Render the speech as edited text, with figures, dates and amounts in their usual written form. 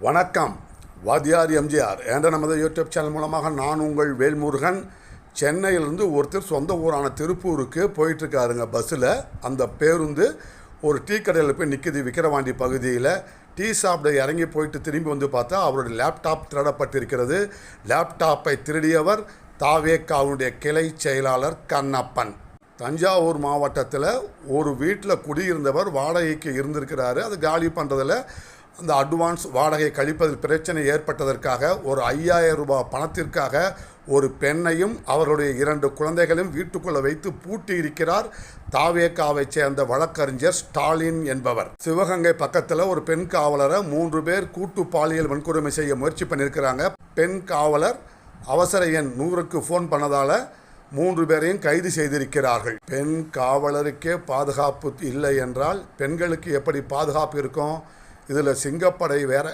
வணக்கம். வாத்தியார் எம்ஜிஆர் என்ற நமது யூடியூப் சேனல் மூலமாக நான் உங்கள் வேல்முருகன். சென்னையிலிருந்து ஒருத்தர் சொந்த ஊரான திருப்பூருக்கு போயிட்டுருக்காருங்க பஸ்ஸில். அந்த பேருந்து ஒரு டீ கடையில் போய் நிற்கிது விக்கிரவாண்டி பகுதியில். டீ சாப்பிட இறங்கி போயிட்டு திரும்பி வந்து பார்த்தா அவருடைய லேப்டாப் திருடப்பட்டிருக்கிறது. லேப்டாப்பை திருடியவர் தாவேகாவுடைய கிளை செயலாளர் கண்ணப்பன். தஞ்சாவூர் மாவட்டத்தில் ஒரு வீட்டில் குடியிருந்தவர் வாடகைக்கு இருந்திருக்கிறாரு. அது காலி பண்ணுறதில் அந்த அட்வான்ஸ் வாடகை கழிப்பதில் பிரச்சனை ஏற்பட்டதற்காக ஒரு 5000 ரூபாய் பணத்திற்காக ஒரு பெண்ணையும் அவருடைய 2 குழந்தைகளையும் வீட்டுக்குள்ளே வைத்து பூட்டி இருக்கிறார் தாவேகாவை சேர்ந்த வழக்கறிஞர் ஸ்டாலின் என்பவர். சிவகங்கை பக்கத்தில் ஒரு பெண் காவலரை 3 பேர் கூட்டு பாலியல் வன்கொடுமை செய்ய முயற்சி பண்ணியிருக்கிறாங்க. பெண் காவலர் அவசர எண் 100க்கு ஃபோன் பண்ணதால் 3 பேரையும் கைது செய்திருக்கிறார்கள். பெண் காவலருக்கே பாதுகாப்பு இல்லை என்றால் பெண்களுக்கு எப்படி பாதுகாப்பு இருக்கும்? இதில் சிங்கப்படை வேற